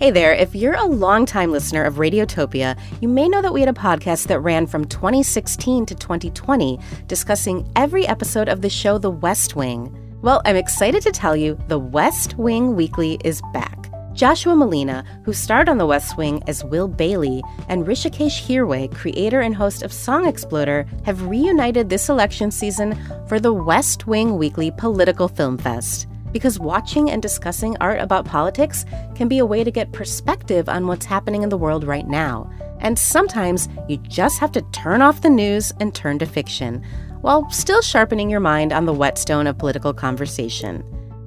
Hey there, if you're a longtime listener of Radiotopia, you may know that we had a podcast that ran from 2016 to 2020, discussing every episode of the show The West Wing. Well, I'm excited to tell you The West Wing Weekly is back. Joshua Malina, who starred on The West Wing as Will Bailey, and Rishikesh Hirway, creator and host of Song Exploder, have reunited this election season for the West Wing Weekly Political Film Fest. Because watching and discussing art about politics can be a way to get perspective on what's happening in the world right now. And sometimes you just have to turn off the news and turn to fiction, while still sharpening your mind on the whetstone of political conversation.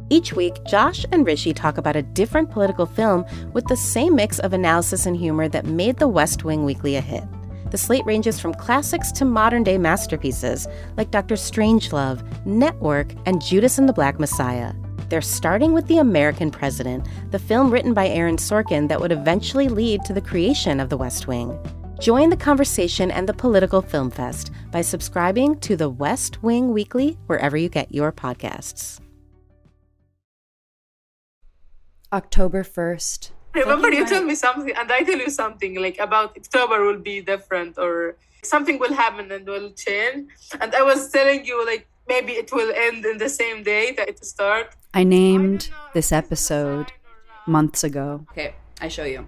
Each week, Josh and Rishi talk about a different political film with the same mix of analysis and humor that made the West Wing Weekly a hit. The slate ranges from classics to modern-day masterpieces like Dr. Strangelove, Network, and Judas and the Black Messiah. They're starting with The American President, the film written by Aaron Sorkin that would eventually lead to the creation of The West Wing. Join the conversation and the Political Film Fest by subscribing to The West Wing Weekly wherever you get your podcasts. October 1st. Remember you tell me something and I tell you something like about October will be different or something will happen and will change. And I was telling you like maybe it will end in the same day that it starts. I named this episode months ago. Okay, I show you.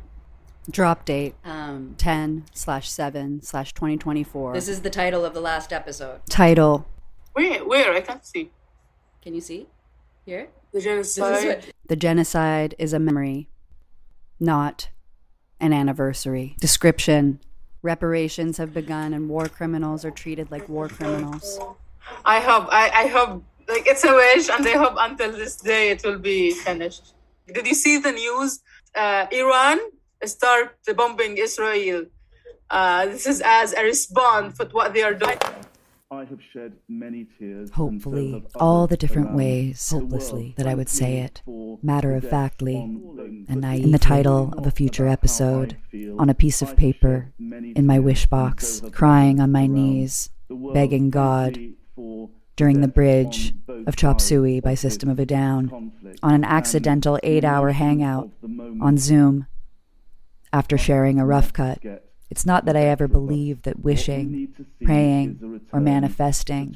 Drop date 10/7/2024. This is the title of the last episode. Title. Where? I can't see. Can you see? Here? The genocide. The genocide is a memory, not an anniversary. Description. Reparations have begun and war criminals are treated like war criminals. I hope like it's a wish and I hope until this day it will be finished. Did you see the news? Iran start bombing Israel. This is as a response for what they are doing. I have shed many tears. Hopefully, all the different ways, hopelessly, that I would say it, matter-of-factly, and naively, in the title of a future episode, on a piece of paper, in my wish box, crying on my knees, begging God, during the bridge of Chop Suey by System of a Down, on an accidental 8-hour hangout, on Zoom, after sharing a rough cut. It's not that I ever believed that wishing, praying, or manifesting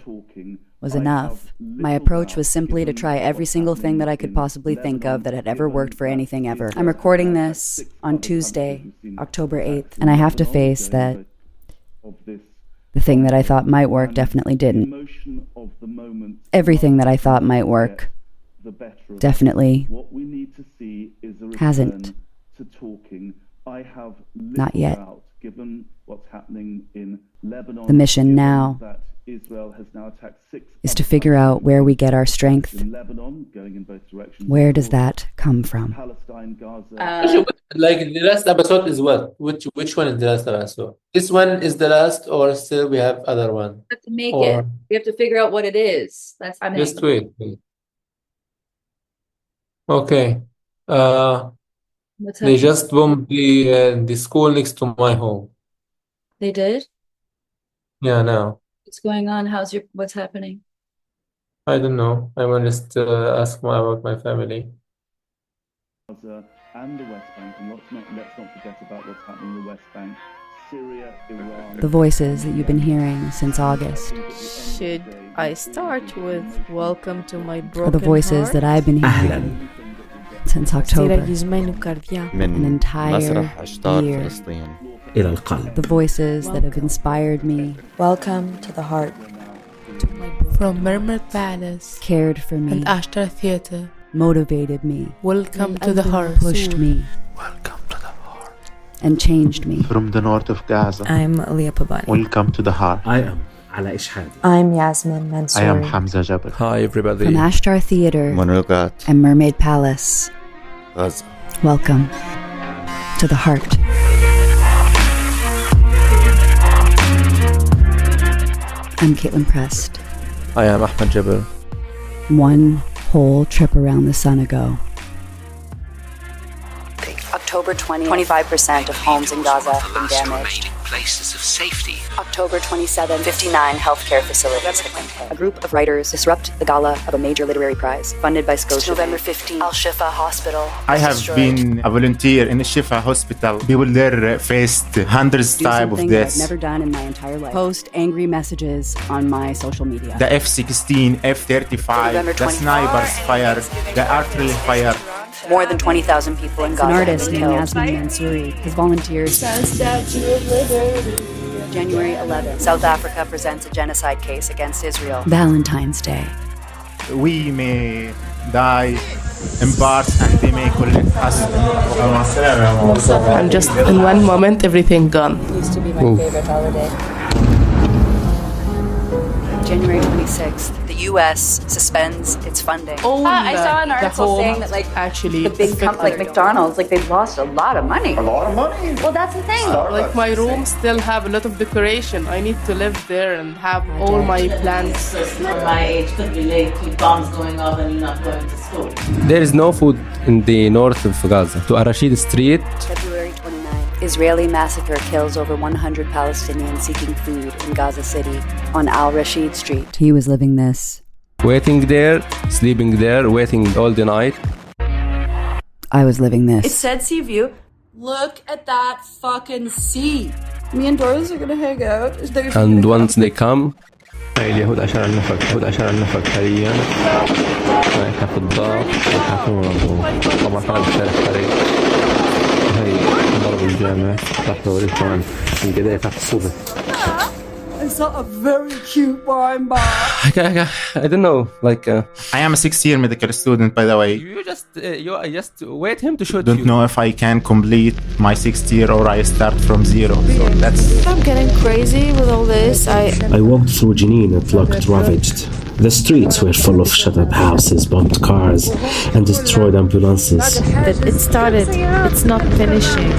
was enough. My approach was simply to try every single thing that I could possibly think of that had ever worked for anything ever. I'm recording this on Tuesday, October 8th, and I have to face that the thing that I thought might work definitely didn't. Everything that I thought might work definitely hasn't. Not yet. The mission now is to figure out where we get our strength. Where does that come from? Like the last episode is what? Which one is the last episode? This one is the last, or still we have other one? We have to make it. We have to figure out what it is. Just wait. Okay. They just bombed the school next to my home. They did? Yeah, now. What's going on? What's happening? I don't know. I want to just ask about my family. And the West Bank, and let's not forget about what's happening in the West Bank, Syria, Iran. The voices that you've been hearing since August. Should I start with Welcome to My Broken Are the voices Heart? that I've been hearing since October. An entire year. The voices that have inspired me. Welcome to the heart. From Mermaid Palace Cared for me. and Ashtar Theatre. Motivated me. Welcome to the heart. Pushed me. Welcome to the heart. And changed me. From the north of Gaza. I'm Leah Pabani. Welcome to the heart. I am Ala Ishhad. I'm Yasmin Mansouri. I am Hamza Jabal. Hi everybody. From Ashtar Theatre and Mermaid Palace. Gaza. Welcome to the heart. I'm Caitlin Prest. I am Ahmed Jabal. One whole trip around the sun ago. October 20, 25% of homes in Gaza have been damaged. places of safety. October 27, 59 healthcare facilities. A group of writers disrupt the gala of a major literary prize funded by Scotia. November 15, Al-Shifa Hospital. I have been a volunteer in the Shifa Hospital. People there faced hundreds type of deaths. I've never done in my entire life. Post angry messages on my social media. The F-16, F-35, the snipers fired, the artillery fired. More than 20,000 people in Gaza. An artist named AHMA-NOLOGUE has volunteered. January 11th, South Africa presents a genocide case against Israel. Valentine's Day. We may die in parts and they may collect us. And just in one moment, everything gone. Used to be my favorite holiday. January 26th, the U.S. suspends its funding. I saw an article saying that, like, actually, the big companies like McDonald's, like, they've lost a lot of money. A lot of money? Well, that's the thing. Like, my room still have a lot of decoration. I need to live there and have all my plans. My age could relate to bombs going off and you not going to school. There is no food in the north of Gaza. To Al-Rashid Street. February 29th, Israeli massacre kills over 100 Palestinians seeking food in Gaza City on Al-Rashid Street. He was living this. Waiting there, sleeping there, waiting all the night. I was living this. It said sea view. Look at that fucking sea. Me and Doris are gonna hang out. And once they come, اليهود عشان النفق حاليا رايحة في الضغط رايحة في المنظومة طبعا كانت بشارك حريق هاي ضرب الجامع راح بوريك كمان القضية تحت الصبح. I saw a very cute wine bar. I don't know, like I am a 6th-year medical student, by the way. you just wait him to shoot Don't you. know if I can complete my 6th year or I start from zero. So that's. I'm getting crazy with all this. I walked through Jenin. It looked ravaged. The streets were full of shut-up houses, bombed cars, and destroyed ambulances. It started. It's not finishing.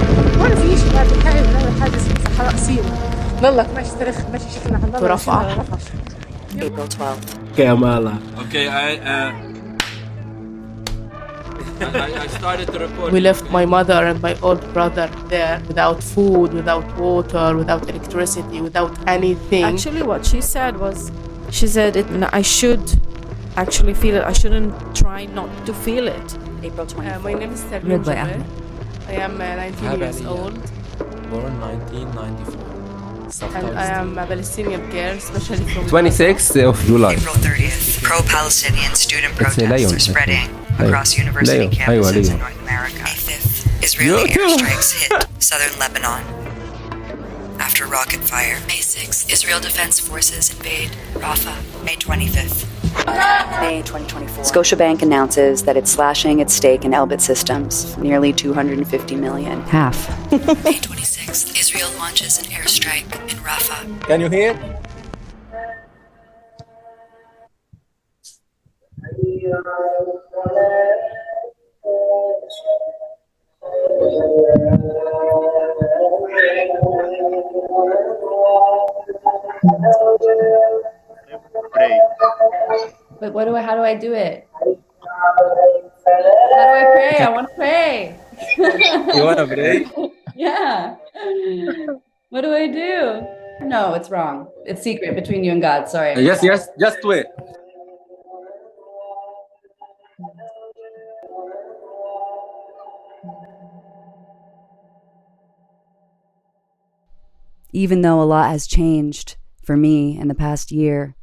April 12th. Okay, Amala. Okay, I started to report. We left my mother and my old brother there without food, without water, without electricity, without anything. Actually, what she said was, she said I should actually feel it. I shouldn't try not to feel it. April 24th. My name is Sarah. Read by Ahmed. I am 19 years old. Born 1994. And I am a Palestinian girl, especially from 26th of July. April 30th, pro-Palestinian student It's a protests lion, are spreading Lion. across university Lion. campuses Lion. in North America. May 5th, Israeli airstrikes hit southern Lebanon after rocket fire. May 6th, Israel Defense Forces invade Rafah. May 25th. May 2024. Scotiabank announces that it's slashing its stake in Elbit Systems, nearly 250 million. Half. May 26th, Israel launches an airstrike in Rafah. Can you hear? But how do I do it? How do I pray? I want to pray. You wanna pray? Yeah. What do I do? No, it's wrong. It's secret between you and God. Sorry. Yes, just wait. Even though a lot has changed for me in the past year,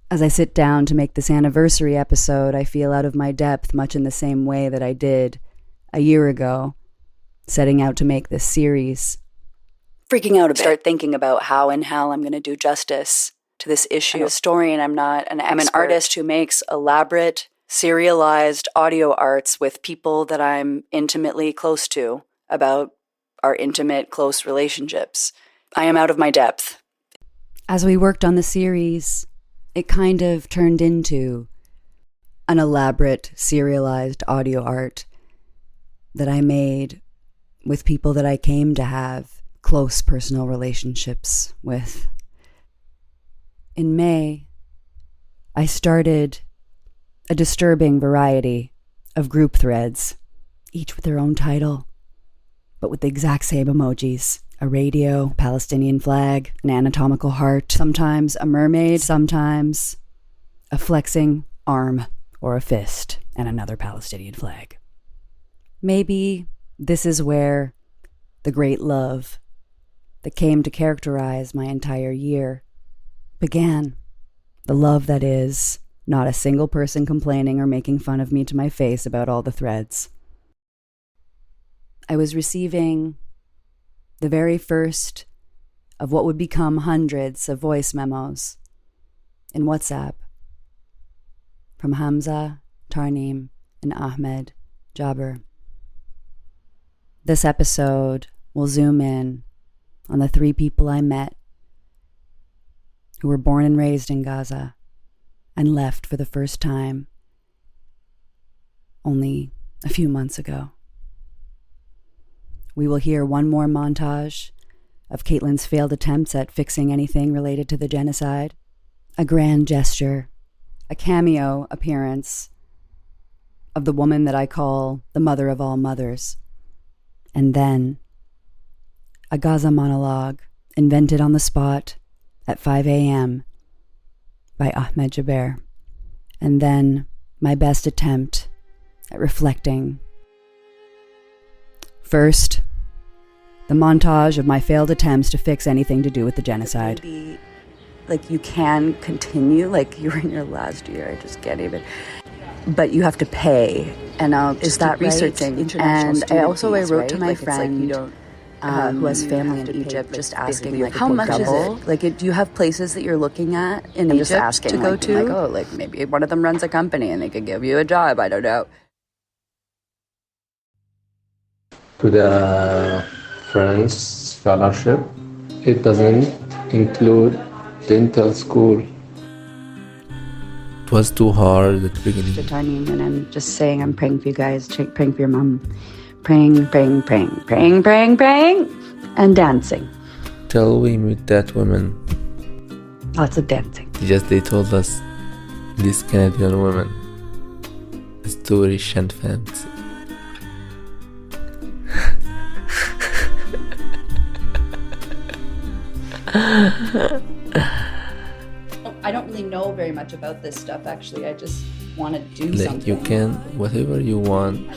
as I sit down to make this anniversary episode, I feel out of my depth much in the same way that I did a year ago, setting out to make this series. Freaking out a bit. Start thinking about how in hell I'm going to do justice to this issue. I'm a historian, I'm not an expert. I'm an artist who makes elaborate, serialized audio arts with people that I'm intimately close to about our intimate, close relationships. I am out of my depth. As we worked on the series, it kind of turned into an elaborate, serialized audio art that I made with people that I came to have close personal relationships with. In May, I started a disturbing variety of group threads, each with their own title, but with the exact same emojis. a radio, a Palestinian flag, an anatomical heart, sometimes a mermaid, sometimes a flexing arm or a fist and another Palestinian flag. Maybe this is where the great love that came to characterize my entire year began. The love that is not a single person complaining or making fun of me to my face about all the threads. I was receiving the very first of what would become hundreds of voice memos in WhatsApp from Hamza, Tarneem, and Ahmed Jabir. This episode will zoom in on the 3 people I met who were born and raised in Gaza and left for the first time only a few months ago. We will hear one more montage of Caitlin's failed attempts at fixing anything related to the genocide, a grand gesture, a cameo appearance of the woman that I call the mother of all mothers, and then a Gaza monologue invented on the spot at 5 a.m. by Ahmed Jabir, and then my best attempt at reflecting. First, the montage of my failed attempts to fix anything to do with the genocide. Maybe, like, you can continue, like, you're in your last year, I just can't even. But you have to pay, and I'll just keep researching. And I wrote to my friend who has family in Egypt, just asking, like, how much is it? Like, do you have places that you're looking at in Egypt just asking, to go to? Like, oh, like, maybe one of them runs a company and they could give you a job, I don't know. To the French scholarship, it doesn't include dental school. It was too hard at the beginning. Mr. Tarneem, and I'm just saying I'm praying for you guys, praying for your mom. Praying, praying, praying, praying, praying, praying, and dancing. Till we meet that woman. Lots of dancing. They told us this Canadian woman is too rich and fancy. I don't really know very much about this stuff, actually. I just want to do like something. You can, whatever you want.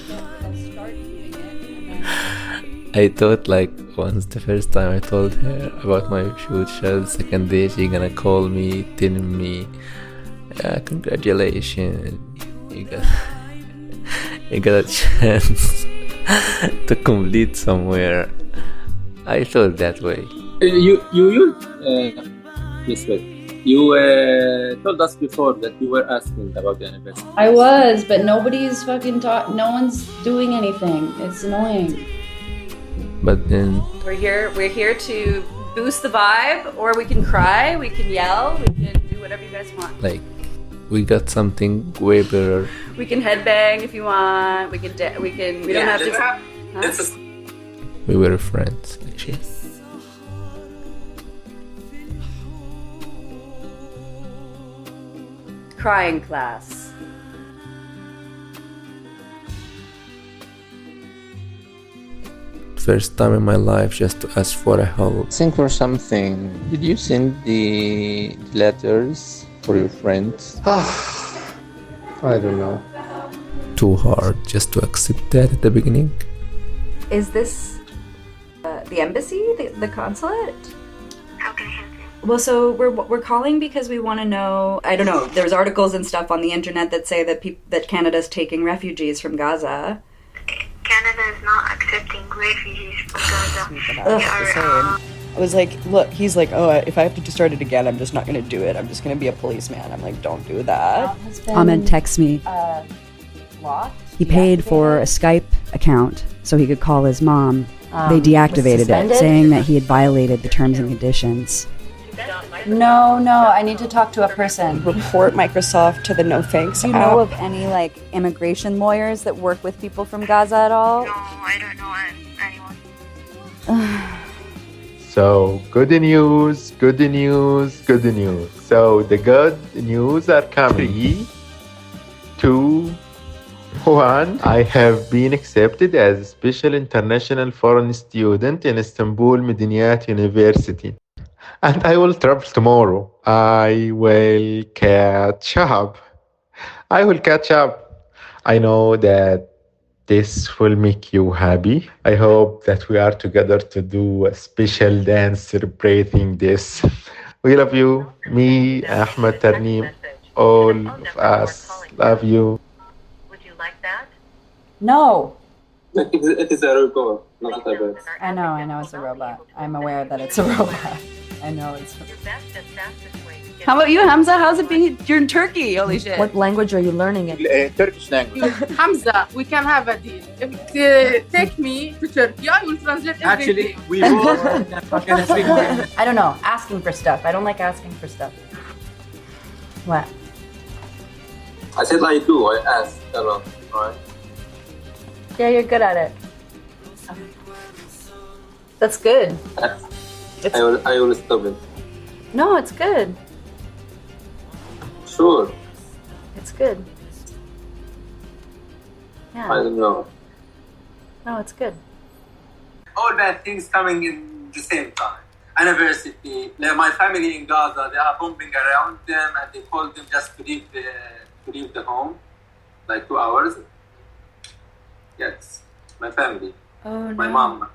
I thought, like, once the first time I told her about my future, the second day she gonna call me, telling me, congratulations, you got a chance to complete somewhere. I thought that way. This way. You told us before that you were asking about the university. I was, but nobody's fucking no one's doing anything. It's annoying. But then We're here to boost the vibe, or we can cry, we can yell, we can do whatever you guys want. like we got something way better. We can headbang if you want. We don't have to. Huh? We were friends, actually. Crying class. First time in my life just to ask for a help. Think for something. Did you send the letters for your friends? I don't know. Too hard just to accept that at the beginning. Is this the embassy, the consulate? How can I help you? Well, so we're calling because we want to know. I don't know. There's articles and stuff on the internet that say that Canada's taking refugees from Gaza. Canada is not accepting refugees from Gaza. I was like, look, he's like, oh, if I have to start it again, I'm just not going to do it. I'm just going to be a policeman. I'm like, don't do that. Ahmed texts me. He paid for a Skype account so he could call his mom. They deactivated it, saying that he had violated the terms and conditions. No, I need to talk to a person. Report Microsoft to the No Thanks Do you app. know of any, like, immigration lawyers that work with people from Gaza at all? No, I don't know anyone. So, good news, good news, good news. So, the good news are coming. 3, 2, One, I have been accepted as a special international foreign student in Istanbul Medeniyat University. And I will travel tomorrow. I will catch up. I will catch up. I know that this will make you happy. I hope that we are together to do a special dance celebrating this. We love you. Me, Ahmed, Tarneem, all of us love you. No. It is a robot, not a bird. I know it's a robot. I'm aware that it's a robot. I know it's. How about you, Hamza? How's it being? You're in Turkey. Holy shit. What language are you learning it? Turkish language. Hamza, we can have a deal. If you take me to Turkey, I will translate everything. Actually, we both can speak. I don't know. Asking for stuff. I don't like asking for stuff. What? I said I do. I ask a lot, right? Yeah, you're good at it. That's good. I will stop it. No, it's good. Sure. It's good. Yeah. I don't know. No, it's good. All bad things coming in the same time. University, my family in Gaza, they are bombing around them, and they called them just to leave the home, like 2 hours. Yes, my family. Oh, no. My mom.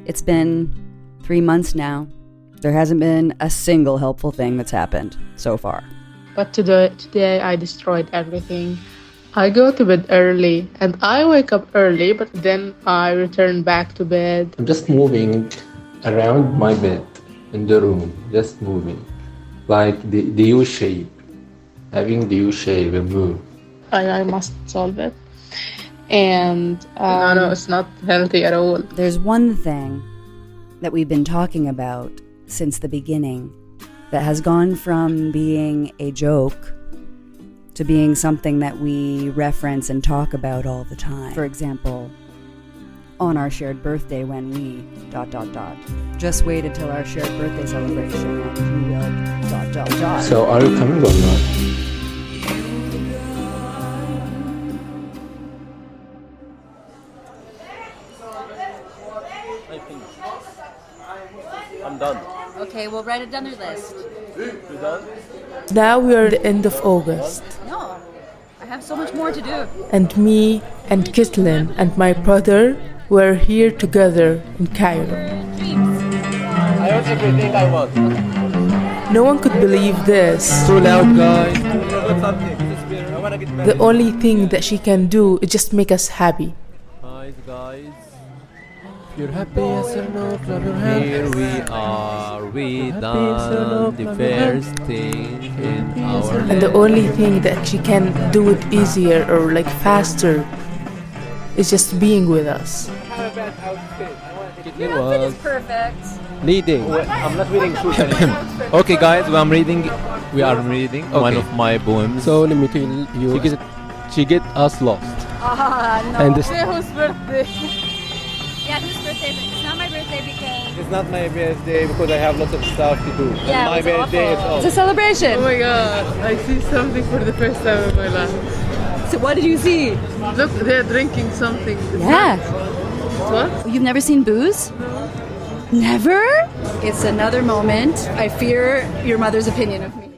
It's been 3 months now. There hasn't been a single helpful thing that's happened so far. But today I destroyed everything. I go to bed early and I wake up early, but then I return back to bed. I'm just moving around my bed in the room, just moving. Like the U shape, having the U shape and move. I must solve it. And no, it's not healthy at all. There's one thing that we've been talking about since the beginning that has gone from being a joke to being something that we reference and talk about all the time. For example, on our shared birthday when we ... Just wait until our shared birthday celebration and you will ... So are you coming or not? I'm done. Okay, we'll write it down your list. You done? Now we are at the end of August. No, I have so much more to do. And me and Kitlin and my brother were here together in Cairo. I want everything I want. No one could believe this. Too loud, guys. I want to get married. The only thing that she can do is just make us happy. Hi, guys. If you're happy, yes or no, clap your hands. Here we are. We done the first thing in our And the only thing that she can do it easier or like faster is just being with us. It was Perfect. leading. I'm not reading shoes anymore. Okay, guys, we are reading one of my poems. So let me tell you, She get us lost. No. and this, Whose birthday? Yeah, whose birthday? It's not my birthday because It's not my birthday because I have lots of stuff to do. Yeah, And my it was birthday is awful. off. It's a celebration. Oh my god, I see something for the first time in my life. So what did you see? Look, they're drinking something. Yeah. What? You've never seen booze? No. Never? It's another moment. I fear your mother's opinion of me.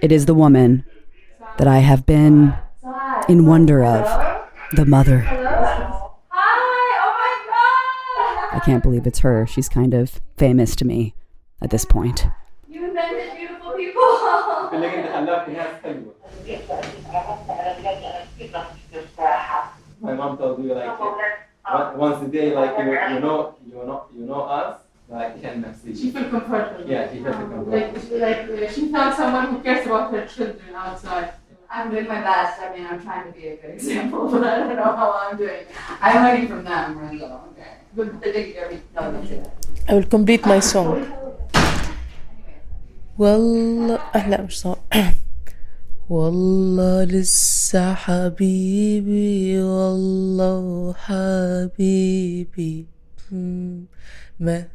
It is the woman that I have been in wonder of, the mother. I can't believe it's her. She's kind of famous to me at this point. you invented beautiful people. My mom told me like once a day, like you know us, like can see. She felt comfortable. Yeah, she felt comfortable. Like she found someone who cares about her children outside. I'm doing my best. I mean, I'm trying to be a good example, but I don't know how I'm doing. I'm learning from them, Renzo. Okay. No, don't say that. I will complete my song. لا مش صار. والله لسه حبيبي والله حبيبي It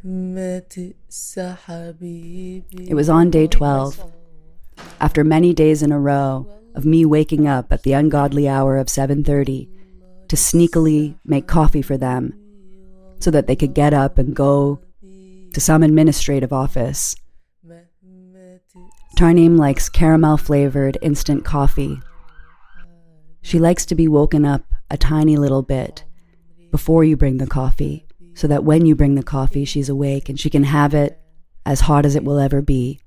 was on day 12, after many days in a row of me waking up at the ungodly hour of 7:30 to sneakily make coffee for them so that they could get up and go to some administrative office. Tarneem likes caramel-flavored instant coffee. She likes to be woken up a tiny little bit before you bring the coffee, so that when you bring the coffee, she's awake and she can have it as hot as it will ever be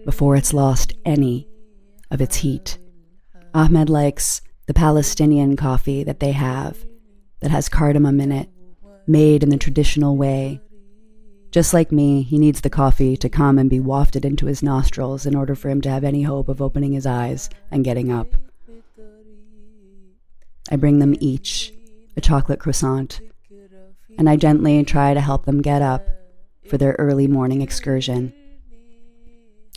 before it's lost any of its heat. Ahmed likes the Palestinian coffee that they have that has cardamom in it, made in the traditional way. Just like me, he needs the coffee to come and be wafted into his nostrils in order for him to have any hope of opening his eyes and getting up. I bring them each a chocolate croissant, and I gently try to help them get up for their early morning excursion.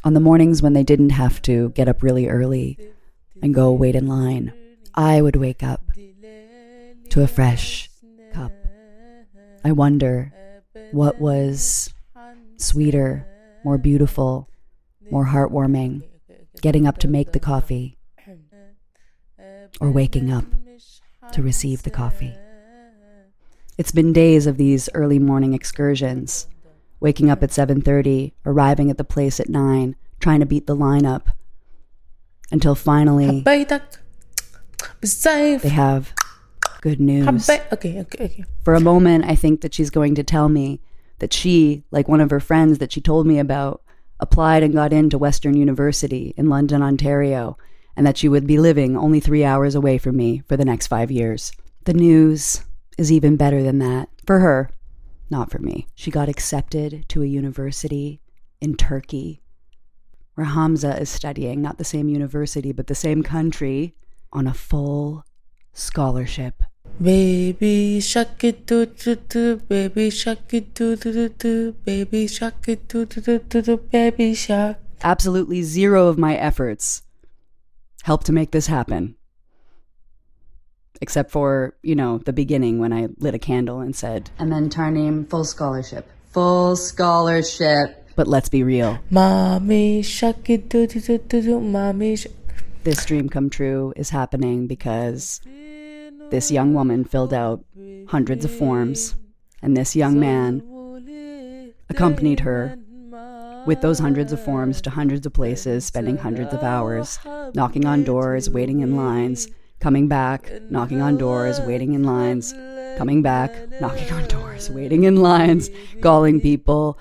On the mornings when they didn't have to get up really early and go wait in line, I would wake up to a fresh cup. I wonder what was sweeter, more beautiful, more heartwarming, getting up to make the coffee, or waking up to receive the coffee. It's been days of these early morning excursions, waking up at 7:30, arriving at the place at 9, trying to beat the lineup, until finally they have good news. Okay. For a moment, I think that she's going to tell me that she, like one of her friends that she told me about, applied and got into Western University in London, Ontario, and that she would be living only 3 hours away from me for the next 5 years. The news is even better than that. For her, not for me. She got accepted to a university in Turkey, where Hamza is studying, not the same university, but the same country, on a full scholarship. Baby shark it do do do, baby shark it do do do do, baby shark it do do do do do, baby shark. Absolutely zero of my efforts helped to make this happen. Except for, the beginning when I lit a candle and said, and then Tarneem, full scholarship. Full scholarship. But let's be real. Mommy shark it do do do do do, mommy shark. This dream come true is happening because this young woman filled out hundreds of forms, and this young man accompanied her with those hundreds of forms to hundreds of places, spending hundreds of hours, knocking on doors, waiting in lines, coming back, knocking on doors, waiting in lines, coming back, knocking on doors, waiting in lines, calling people,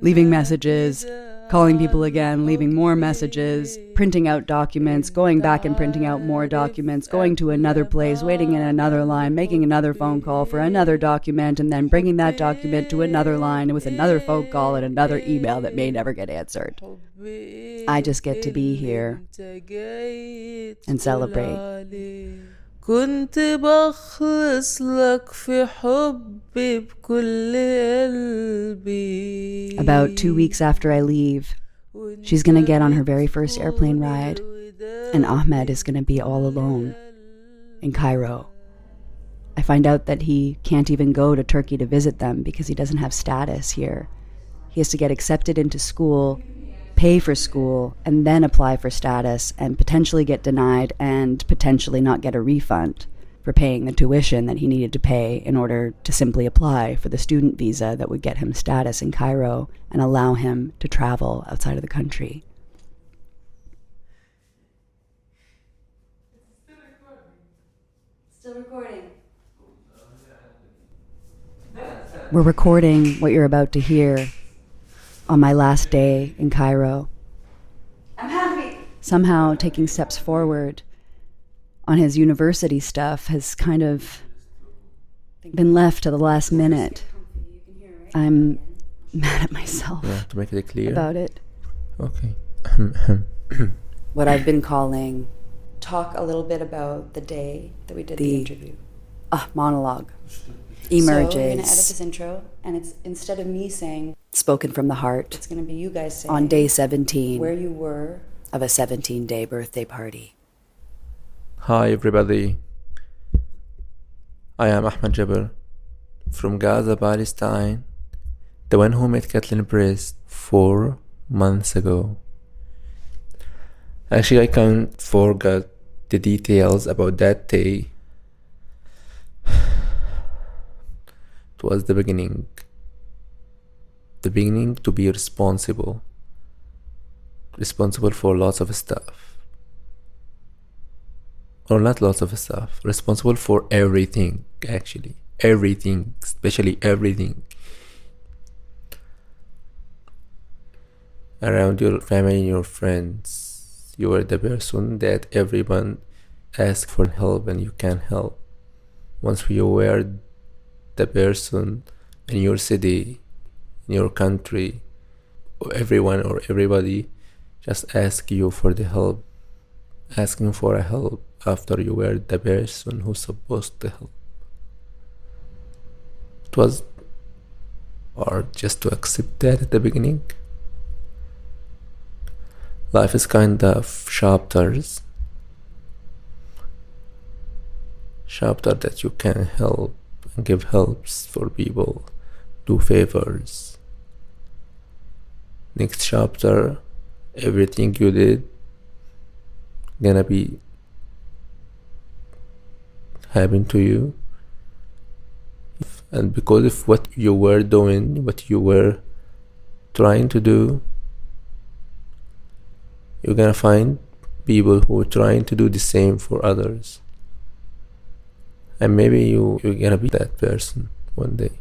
leaving messages, calling people again, leaving more messages, printing out documents, going back and printing out more documents, going to another place, waiting in another line, making another phone call for another document, and then bringing that document to another line with another phone call and another email that may never get answered. I just get to be here and celebrate. كنت بخلص لك في حبي بكل قلبي. About 2 weeks after I leave, she's going to get on her very first airplane ride, and Ahmed is going to be all alone in Cairo. I find out that he can't even go to Turkey to visit them because he doesn't have status here. He has to get accepted into school, pay for school, and then apply for status and potentially get denied and potentially not get a refund for paying the tuition that he needed to pay in order to simply apply for the student visa that would get him status in Cairo and allow him to travel outside of the country. Still recording. We're recording what you're about to hear on my last day in Cairo. I'm happy. Somehow taking steps forward on his university stuff has kind of been left to the last minute. I'm mad at myself to make it clear about it. Okay. What I've been calling, talk a little bit about the day that we did the interview. Monologue. Emerges. So we're going to edit this intro, and it's instead of me saying, spoken from the heart, it's going to be you guys saying, on day 17, where you were of a 17-day birthday party. Hi everybody, I am Ahmed Jabir from Gaza, Palestine, The one who met Kathleen Breast 4 months ago. Actually, I can't forget the details about that day. It was the beginning. The beginning to be responsible for lots of stuff. Or not lots of stuff. Responsible for everything, actually. Everything, especially everything. Around your family and your friends, you are the person that everyone asks for help and you can help. Once you were the person in your city, in your country, everyone or everybody just ask you for the help, asking for a help after you were the person who's supposed to help. It was hard just to accept that at the beginning. Life is kind of chapters that you can help and give helps for people, do favors. Next chapter, everything you did gonna be happen to you, and because of what you were doing, what you were trying to do, you're gonna find people who are trying to do the same for others. And maybe you're gonna be that person one day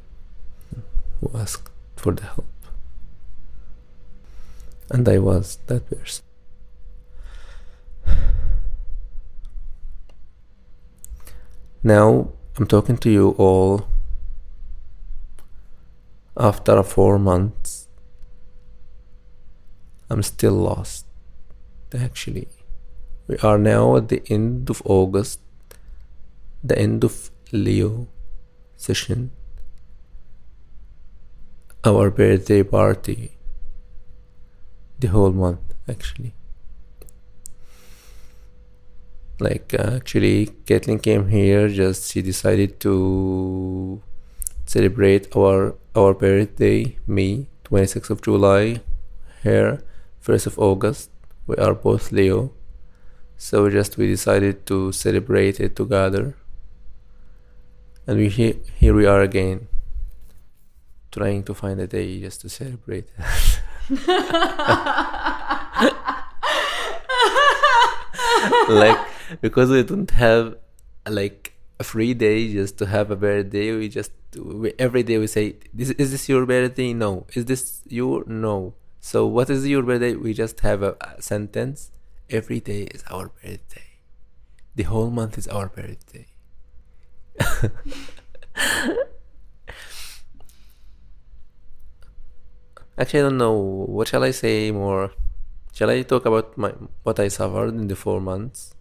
who asked for the help. And I was that person. Now I'm talking to you all after 4 months. I'm still lost. Actually, we are now at the end of August, the end of Leo session, our birthday party, the whole month actually. Actually, Kathleen came here, she decided to celebrate our birthday, me, 26th of July, her, 1st of August. We are both Leo, so we decided to celebrate it together. And here we are again, trying to find a day just to celebrate it. Because we don't have a free day just to have a birthday, every day we say, is this your birthday? No. Is this your? No. So what is your birthday? We just have a sentence. Every day is our birthday. The whole month is our birthday. Actually, I don't know. What shall I say more? Shall I talk about what I suffered in the 4 months?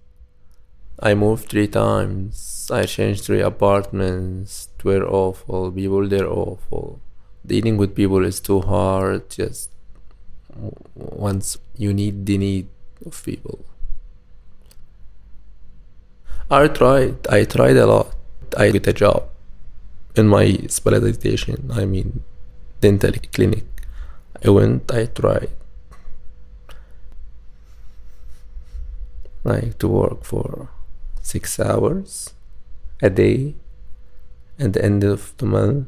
I moved 3 times. I changed 3 apartments. They were awful. People, they're awful. Dealing with people is too hard. Just once you need the need of people. I tried a lot. I got a job in my specialization, dental clinic. I tried to work for 6 hours a day. At the end of the month,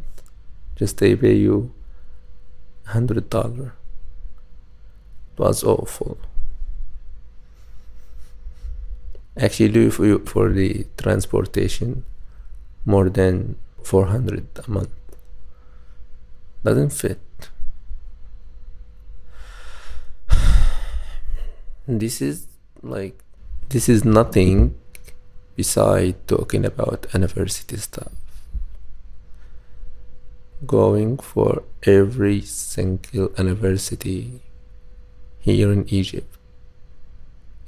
they pay you $100. It was awful. Actually, for the transportation, more than $400 a month. Doesn't fit. This is nothing beside talking about university stuff. Going for every single university here in Egypt.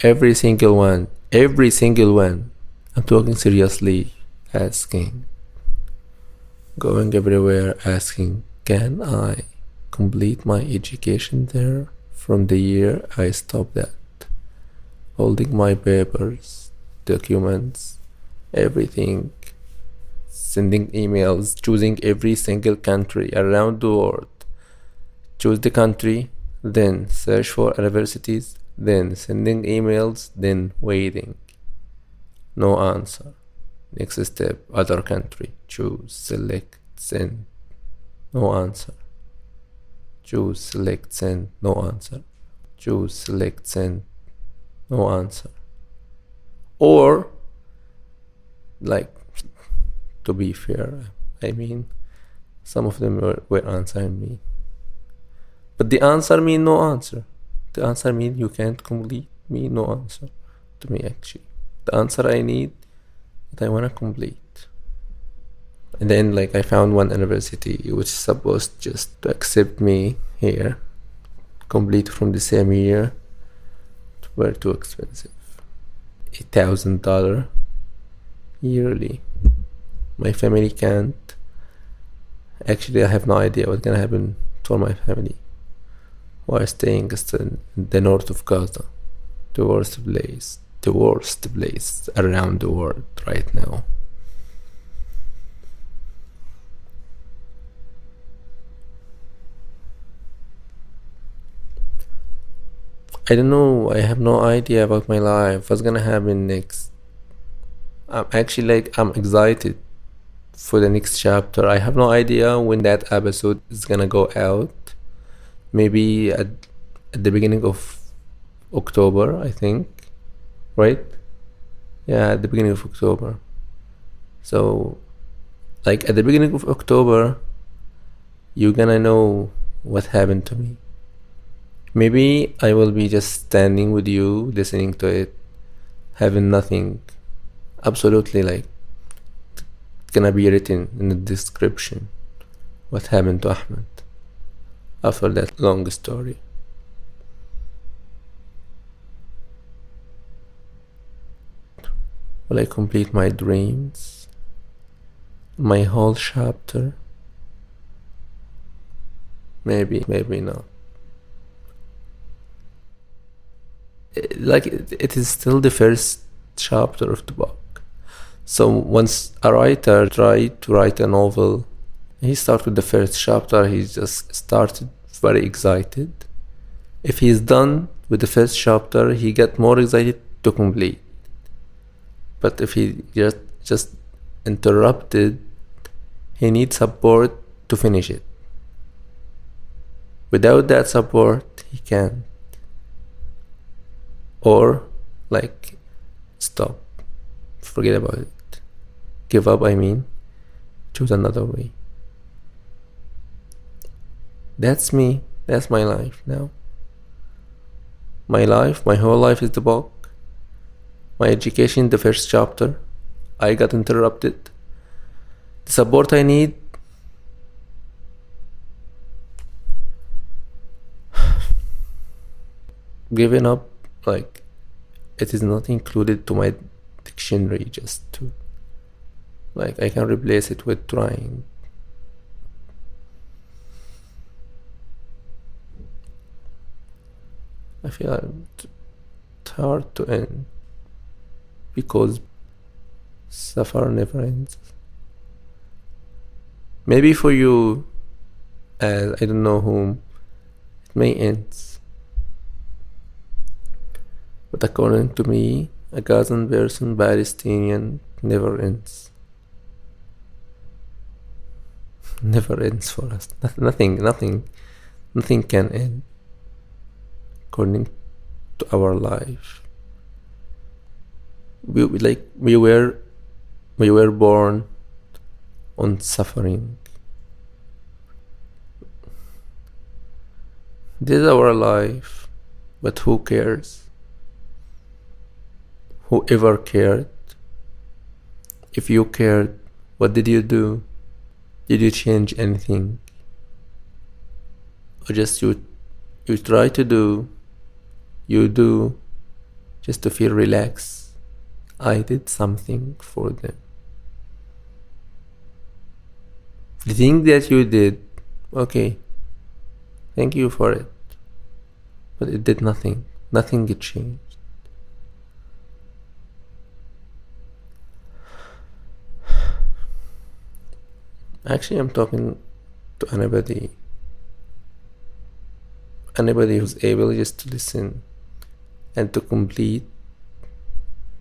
Every single one. I'm talking seriously, asking. Going everywhere asking, can I complete my education there? From the year I stopped that. Holding my papers, documents, everything. Sending emails, choosing every single country around the world choose the country, then search for universities, then sending emails, then waiting. No answer. Next step, other country. Choose, select, send. No answer. Choose, select, send. No answer. Choose, select, send. No answer. Or, like, to be fair, I mean, some of them were answering me. But the answer mean no answer. The answer mean you can't complete, mean no answer to me actually. The answer I need, that I wanna complete. And then like I found one university which is supposed just to accept me here, complete from the same year. It were too expensive. $8,000 yearly. My family can't. Actually, I have no idea what's gonna happen for my family who are staying in the north of Gaza, the worst place around the world right now. I don't know, I have no idea about my life, what's gonna happen next. I'm excited for the next chapter. I have no idea when that episode is gonna go out. Maybe at the beginning of October, I think. Right? Yeah, at the beginning of October. So, like at the beginning of October, you're gonna know what happened to me. Maybe I will be just standing with you, listening to it, having nothing. Absolutely, like, it's gonna be written in the description what happened to Ahmed after that long story. Will I complete my dreams? My whole chapter? Maybe not. It is still the first chapter of the book. So once a writer tried to write a novel, he started with the first chapter, he just started very excited. If he's done with the first chapter, he get more excited to complete. But if he just interrupted, he needs support to finish it. Without that support, he can't. Or, like, stop. Forget about it. Give up, I mean. Choose another way. That's me. That's my life now. My whole life is the book. My education, the first chapter. I got interrupted. The support I need. Giving up, like, it is not included to my dictionary just to, like, I can replace it with trying. I feel it's hard to end because suffer never ends. Maybe for you, as I don't know whom, it may end. But according to me, a Gazan person, Palestinian, never ends. Never ends for us. Nothing can end according to our life. We were born on suffering. This is our life, but who cares? Whoever cared? If you cared, what did you do? Did you change anything? Or just you try to do, you do, just to feel relaxed. I did something for them. The thing that you did, okay, thank you for it. But it did nothing. Nothing changed. Actually, I'm talking to anybody anybody who's able just to listen and to complete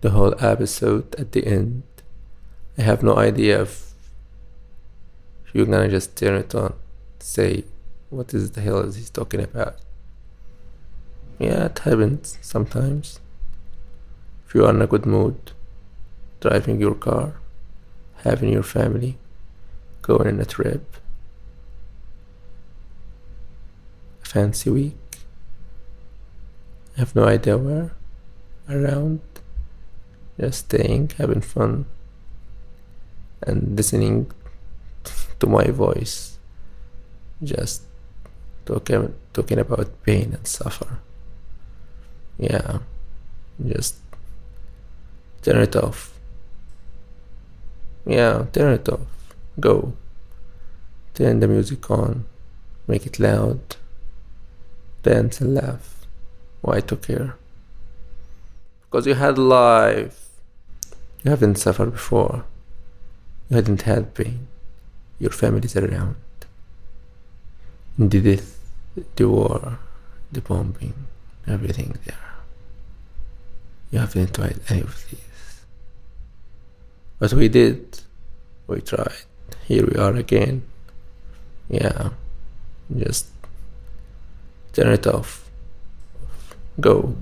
the whole episode at the end. I have no idea if you're gonna just turn it on, say, what is the hell is he talking about? Yeah, it happens sometimes. If you are in a good mood, driving your car, having your family, going on a trip, a fancy week, I have no idea where, around, just staying, having fun, and listening to my voice, just talking about pain and suffer. Yeah, just turn it off. Yeah, turn it off. Go. Turn the music on. Make it loud. Dance and laugh. Why to care? Because you had life. You haven't suffered before. You hadn't had pain. Your family's around. The death, the war, the bombing, everything there. You haven't tried any of these. But we did. We tried. Here we are again. Yeah. Just turn it off. Go.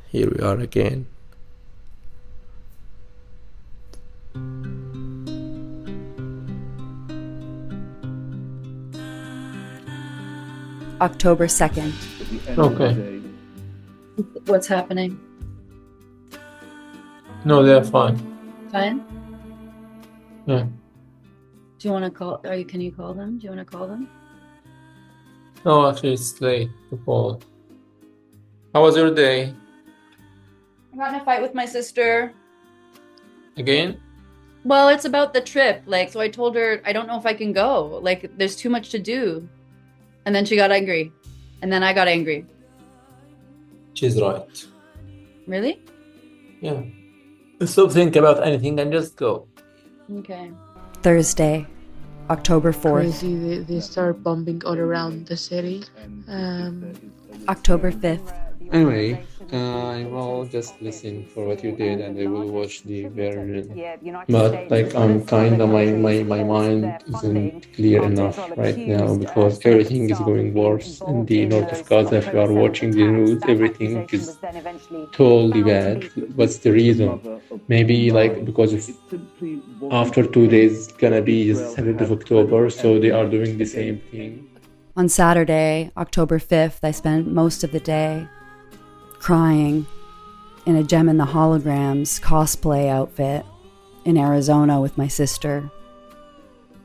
Here we are again. October 2nd. Okay. What's happening? No, they're fine. Fine? Yeah. Do you want to call? Can you call them? Do you want to call them? No, actually, it's late to call. How was your day? I got in a fight with my sister. Again? Well, it's about the trip. So I told her, I don't know if I can go. There's too much to do. And then she got angry. And then I got angry. She's right. Really? Yeah. Stop thinking about anything and just go. Okay. Thursday, October 4th. Crazy. They start bombing all around the city. October 5th. Anyway, I will just listen for what you did and I will watch the version. But like I'm kinda my mind isn't clear enough right now because everything is going worse in the north of Gaza. If you are watching the news, everything is totally bad. What's the reason? Maybe like because it's after 2 days it's gonna be 7th of October, so they are doing the same thing. On Saturday, October 5th, I spent most of the day crying in a Gem in the Holograms cosplay outfit in Arizona with my sister.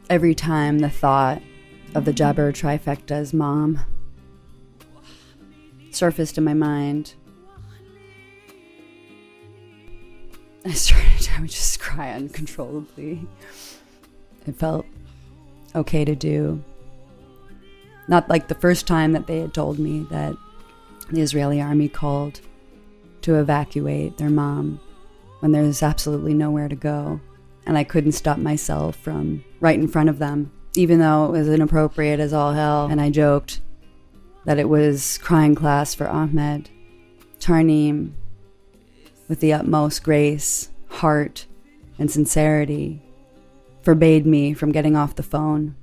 Every time the thought of the Jabber trifecta's mom surfaced in my mind, I would just cry uncontrollably. It felt okay to do. Not like the first time that they had told me that the Israeli army called to evacuate their mom when there's absolutely nowhere to go. And I couldn't stop myself from right in front of them, even though it was inappropriate as all hell. And I joked that it was crying class for Ahmed. Tarneem, with the utmost grace, heart, and sincerity, forbade me from getting off the phone.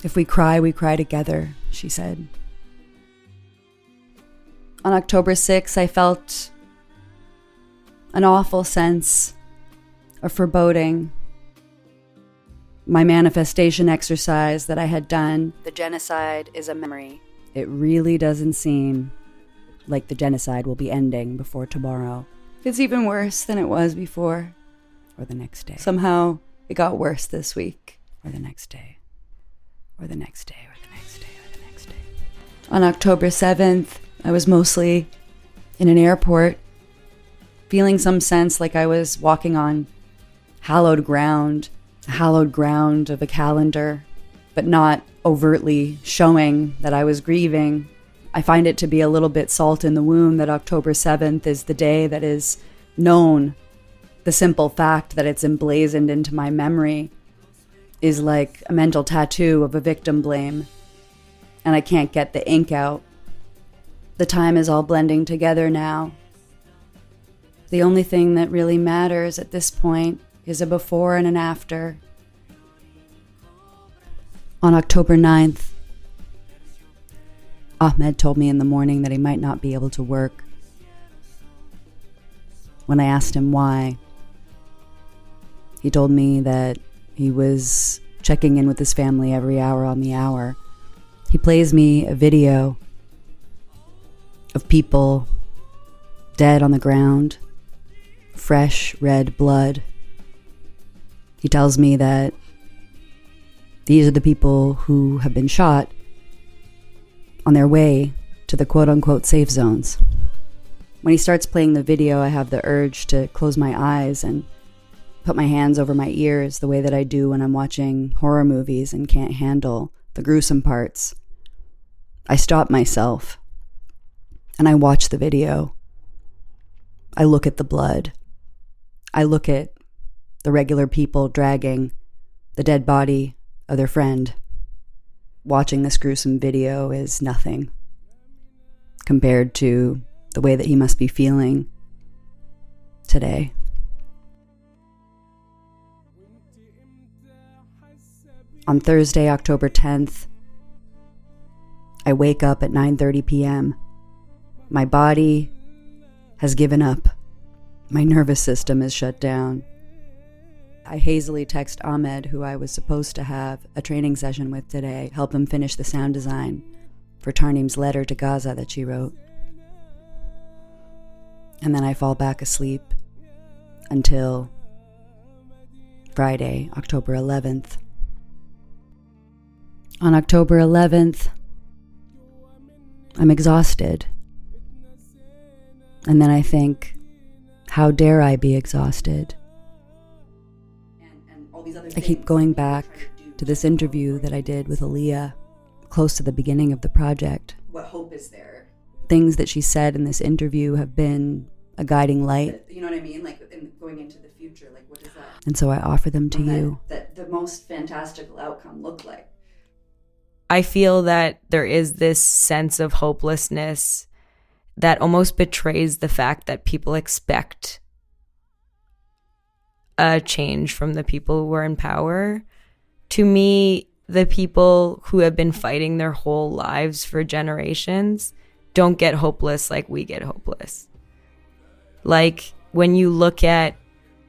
If we cry together, she said. On October 6th, I felt an awful sense of foreboding. My manifestation exercise that I had done, the genocide is a memory. It really doesn't seem like the genocide will be ending before tomorrow. It's even worse than it was before, or the next day. Somehow, it got worse this week, or the next day, or the next day, or the next day, or the next day. On October 7th, I was mostly in an airport, feeling some sense like I was walking on hallowed ground of a calendar, but not overtly showing that I was grieving. I find it to be a little bit salt in the wound that October 7th is the day that is known. The simple fact that it's emblazoned into my memory is like a mental tattoo of a victim blame, and I can't get the ink out. The time is all blending together now. The only thing that really matters at this point is a before and an after. On October 9th, Ahmed told me in the morning that he might not be able to work. When I asked him why, he told me that he was checking in with his family every hour on the hour. He plays me a video of people dead on the ground, fresh red blood. He tells me that these are the people who have been shot on their way to the quote-unquote safe zones. When he starts playing the video, I have the urge to close my eyes and put my hands over my ears the way that I do when I'm watching horror movies and can't handle the gruesome parts. I stop myself and I watch the video. I look at the blood. I look at the regular people dragging the dead body of their friend. Watching this gruesome video is nothing compared to the way that he must be feeling today. On Thursday, October 10th, I wake up at 9:30 p.m. My body has given up. My nervous system is shut down. I hazily text Ahmed, who I was supposed to have a training session with today, help him finish the sound design for Tarneem's letter to Gaza that she wrote. And then I fall back asleep until Friday, October 11th. On October 11th, I'm exhausted. And then I think, how dare I be exhausted? I keep going back to this interview that I did with Aaliyah close to the beginning of the project. What hope is there? Things that she said in this interview have been a guiding light. You know what I mean? Like going into the future, like what does that? And so I offer them to you. That the most fantastical outcome look like? I feel that there is this sense of hopelessness that almost betrays the fact that people expect a change from the people who are in power. To me, the people who have been fighting their whole lives for generations don't get hopeless like we get hopeless. Like when you look at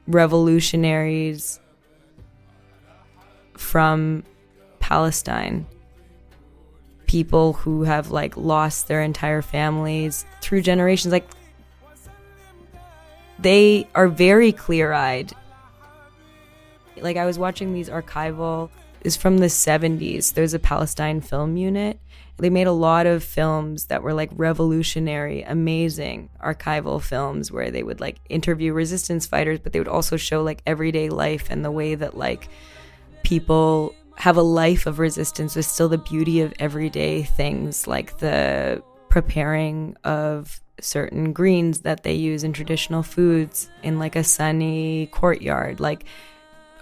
revolutionaries from Palestine, people who have like lost their entire families through generations, like they are very clear-eyed. Like I was watching these archival, it's from the 70s. There's a Palestine film unit. They made a lot of films that were like revolutionary, amazing archival films where they would like interview resistance fighters, but they would also show like everyday life and the way that like people have a life of resistance with still the beauty of everyday things, like the preparing of certain greens that they use in traditional foods in like a sunny courtyard, like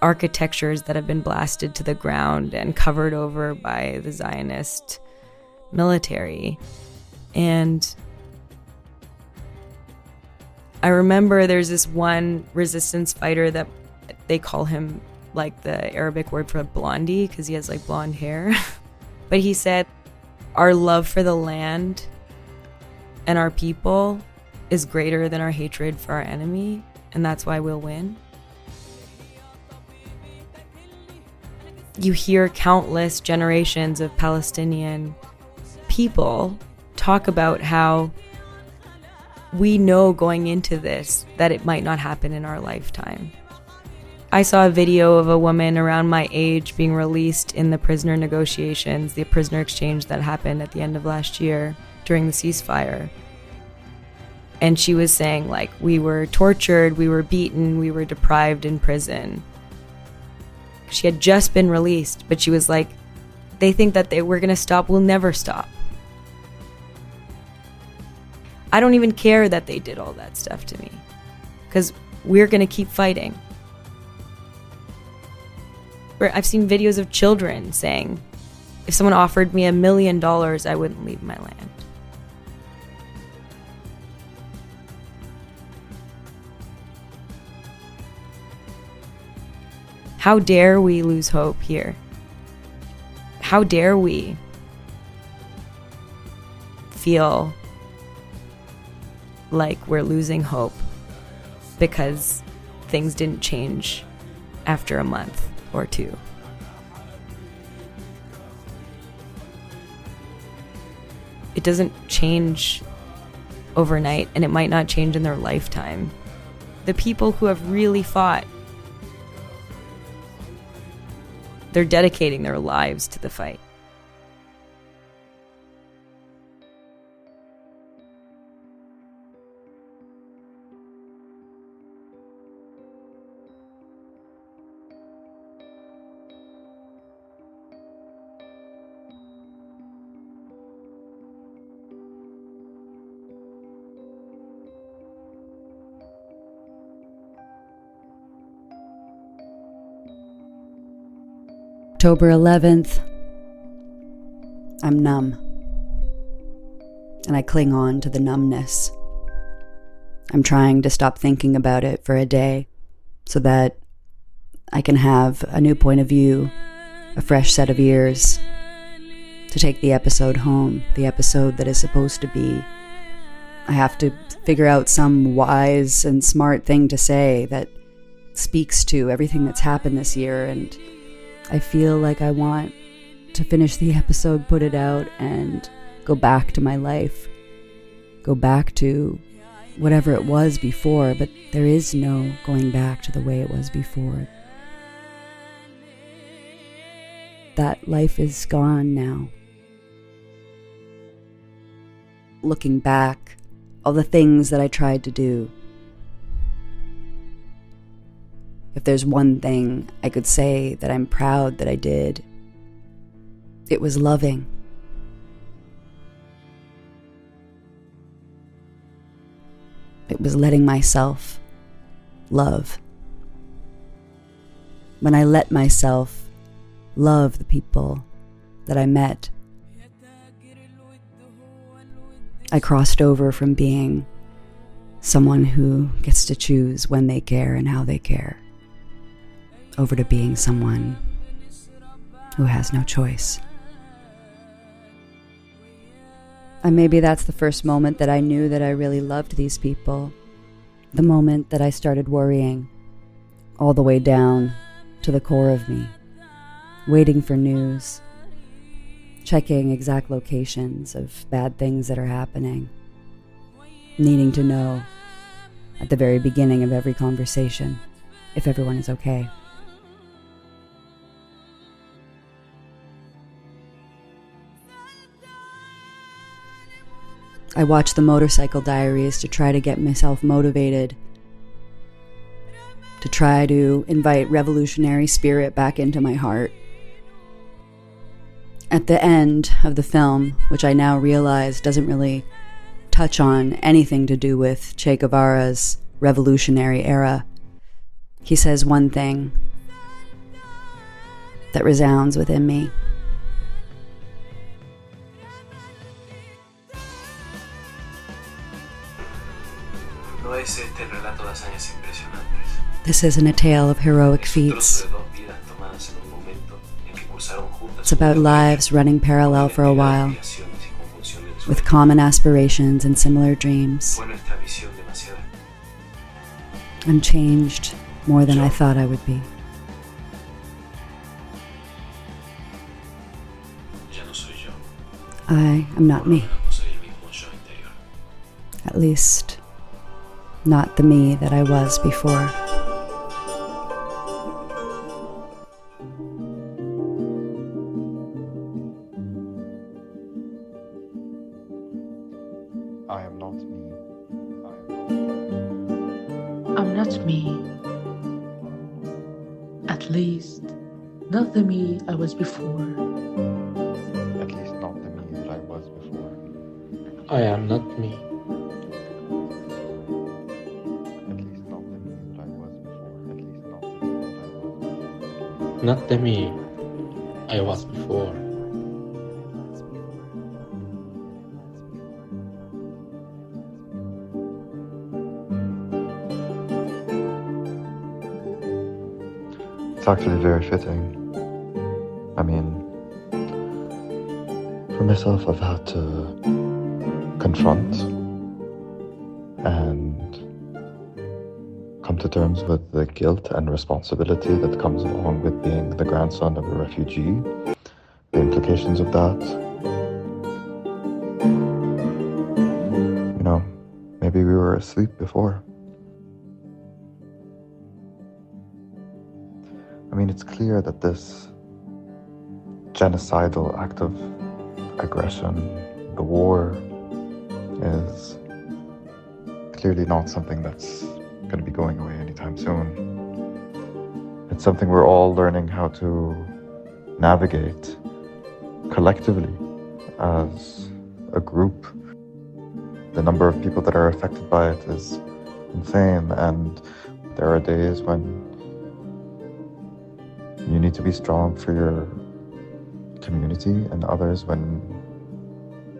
architectures that have been blasted to the ground and covered over by the Zionist military. And I remember there's this one resistance fighter that they call him like the Arabic word for blondie because he has like blonde hair. But he said, our love for the land and our people is greater than our hatred for our enemy, and that's why we'll win. You hear countless generations of Palestinian people talk about how we know going into this that it might not happen in our lifetime. I saw a video of a woman around my age being released in the prisoner negotiations, the prisoner exchange that happened at the end of last year during the ceasefire. And she was saying, like, we were tortured, we were beaten, we were deprived in prison. She had just been released, but she was like, they think that we're going to stop, we'll never stop. I don't even care that they did all that stuff to me, because we're going to keep fighting. I've seen videos of children saying, if someone offered me $1 million, I wouldn't leave my land. How dare we lose hope here? How dare we feel like we're losing hope because things didn't change after a month or two? It doesn't change overnight, and it might not change in their lifetime. The people who have really fought, they're dedicating their lives to the fight. October 11th, I'm numb, and I cling on to the numbness. I'm trying to stop thinking about it for a day so that I can have a new point of view, a fresh set of ears, to take the episode home, the episode that is supposed to be. I have to figure out some wise and smart thing to say that speaks to everything that's happened this year, and I feel like I want to finish the episode, put it out, and go back to my life. Go back to whatever it was before, but there is no going back to the way it was before. That life is gone now. Looking back, all the things that I tried to do. If there's one thing I could say that I'm proud that I did, it was loving. It was letting myself love. When I let myself love the people that I met. I crossed over from being someone who gets to choose when they care and how they care, over to being someone who has no choice. And maybe that's the first moment that I knew that I really loved these people. The moment that I started worrying all the way down to the core of me, waiting for news, checking exact locations of bad things that are happening, needing to know at the very beginning of every conversation if everyone is okay. I watched the Motorcycle Diaries to try to get myself motivated, to try to invite revolutionary spirit back into my heart. At the end of the film, which I now realize doesn't really touch on anything to do with Che Guevara's revolutionary era, he says one thing that resounds within me. This isn't a tale of heroic feats. It's about lives running parallel for a while, with common aspirations and similar dreams. I'm changed more than I thought I would be. I am not me. At least, not the me that I was before. I am not me. I'm not me. At least, not the me I was before. At least not the me that I was before. I am not me. At least not the me that I was before. At least not the me that I was before. Not the me I was before. It's actually very fitting. I mean, for myself, I've had to confront and come to terms with the guilt and responsibility that comes along with being the grandson of a refugee, the implications of that. You know, maybe we were asleep before. I mean, it's clear that this genocidal act of aggression, the war, is clearly not something that's going to be going away anytime soon. It's something we're all learning how to navigate collectively as a group. The number of people that are affected by it is insane, and there are days when you need to be strong for your community, and others when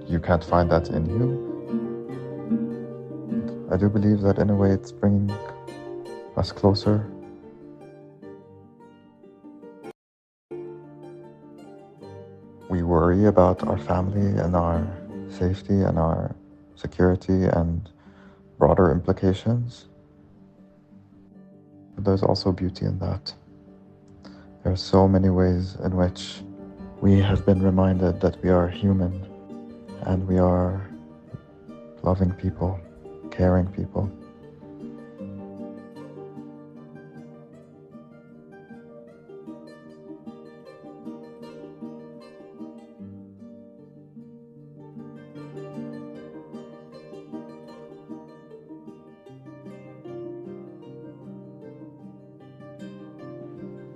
you can't find that in you. I do believe that in a way it's bringing us closer. We worry about our family and our safety and our security and broader implications. But there's also beauty in that. There are so many ways in which we have been reminded that we are human and we are loving people, caring people.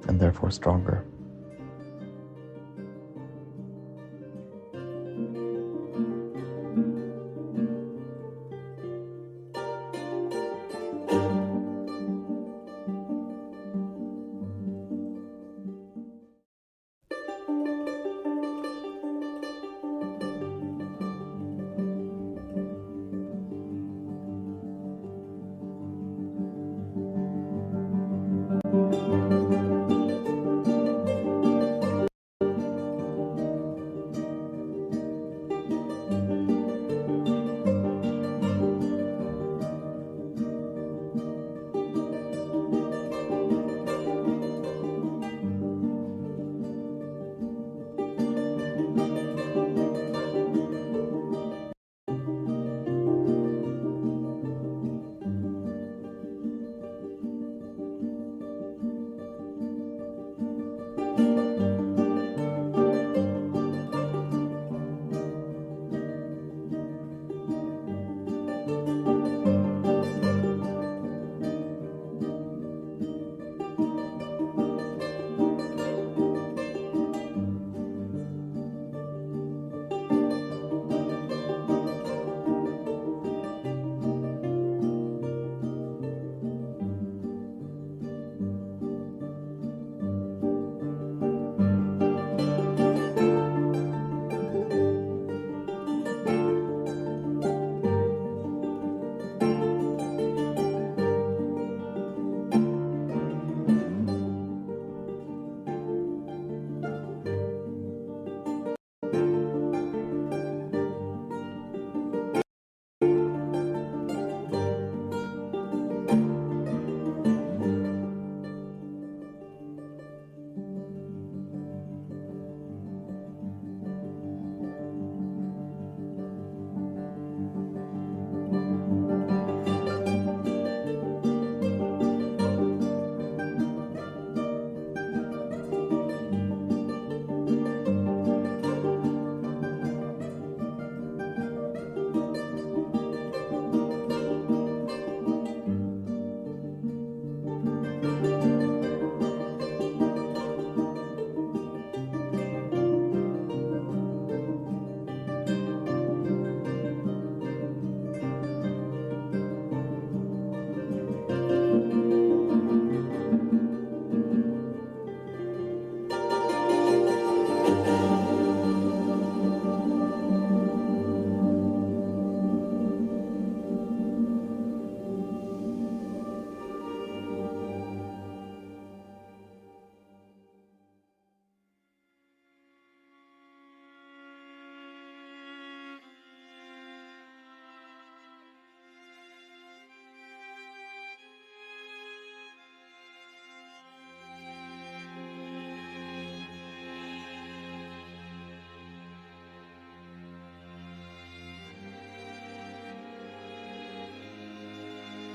And therefore stronger.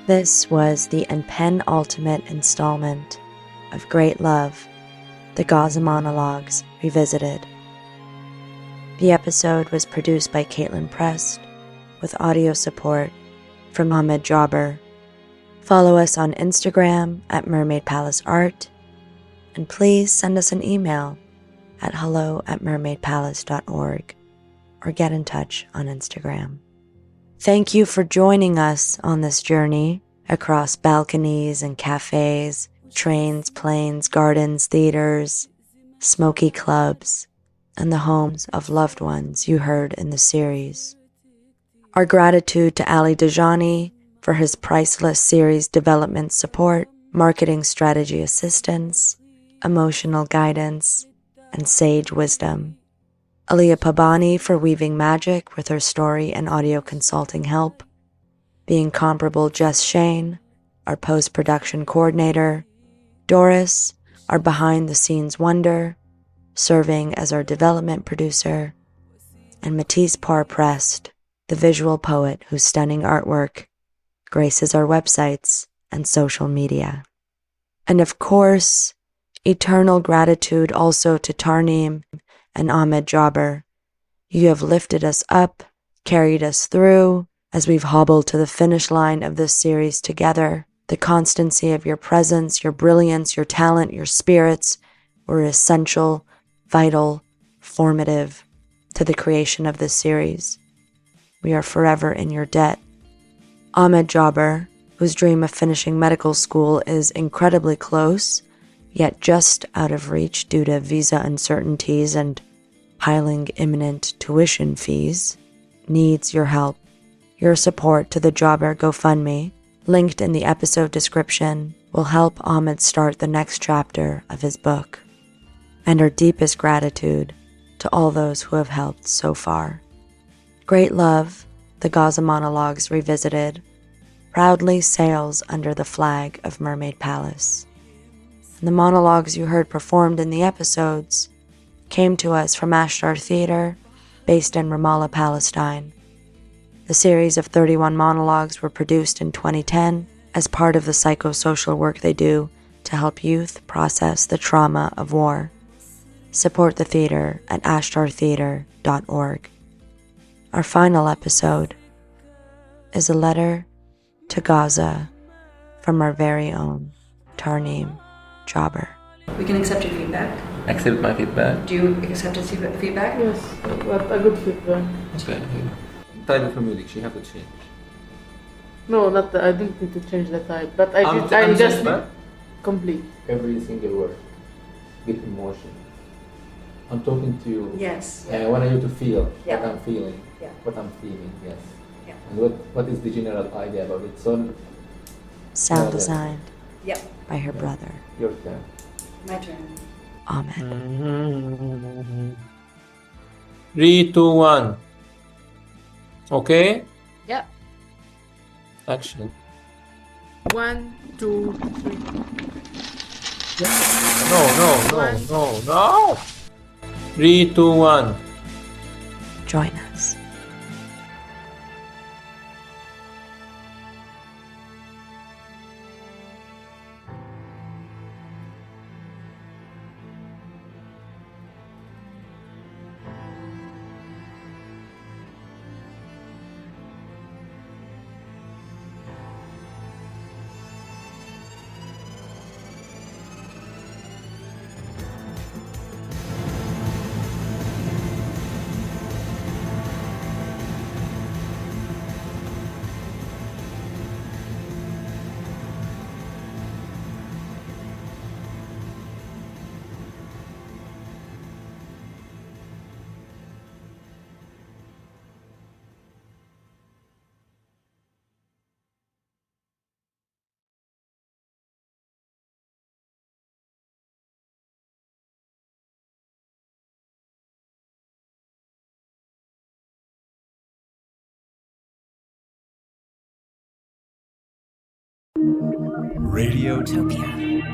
This was the penultimate installment of Great Love, the AHMA-NOLOGUES Revisited. The episode was produced by Caitlin Prest, with audio support from Ahmed Jobber. Follow us on Instagram at Mermaid Palace Art, and please send us an email at hello@mermaidpalace.org or get in touch on Instagram. Thank you for joining us on this journey across balconies and cafes, trains, planes, gardens, theaters, smoky clubs, and the homes of loved ones you heard in the series. Our gratitude to Ali Dajani for his priceless series development support, marketing strategy assistance, emotional guidance, and sage wisdom. Aliyah Pabani for weaving magic with her story and audio consulting help. The incomparable Jess Shane, our post-production coordinator. Doris, our behind-the-scenes wonder, serving as our development producer. And Matisse Parr-Prest, the visual poet whose stunning artwork graces our websites and social media. And of course, eternal gratitude also to Tarneem and Ahmed Jobber. You have lifted us up, carried us through, as we've hobbled to the finish line of this series together. The constancy of your presence, your brilliance, your talent, your spirits were essential, vital, formative to the creation of this series. We are forever in your debt. Ahmed Jobber, whose dream of finishing medical school is incredibly close, yet just out of reach due to visa uncertainties and piling imminent tuition fees, needs your help. Your support to the Jobber GoFundMe, linked in the episode description, will help Ahmed start the next chapter of his book, and our deepest gratitude to all those who have helped so far. Great Love, the Gaza Monologues Revisited, proudly sails under the flag of Mermaid Palace. And the monologues you heard performed in the episodes came to us from Ashtar Theatre, based in Ramallah, Palestine. The series of 31 monologues were produced in 2010 as part of the psychosocial work they do to help youth process the trauma of war. Support the theater at ashtartheater.org. Our final episode is a letter to Gaza from our very own Tarneem Jabber. We can accept your feedback. Accept my feedback. Do you accept his feedback? Yes, but a good feedback. Okay. Type of music she have to change. No, not I didn't need to change the type, but I just complete. Every single word with emotion. I'm talking to you. Yes. And I want you to feel Yeah. what I'm feeling. Yeah. What I'm feeling, yes. Yeah. And what is the general idea about it? So Sound designed Yep. by her brother, your turn. My turn. Ahmed. 3, 2, 1. Okay? Yep. Action. 1, 2, 3. No. 3, 2, 1. Join us. Radiotopia.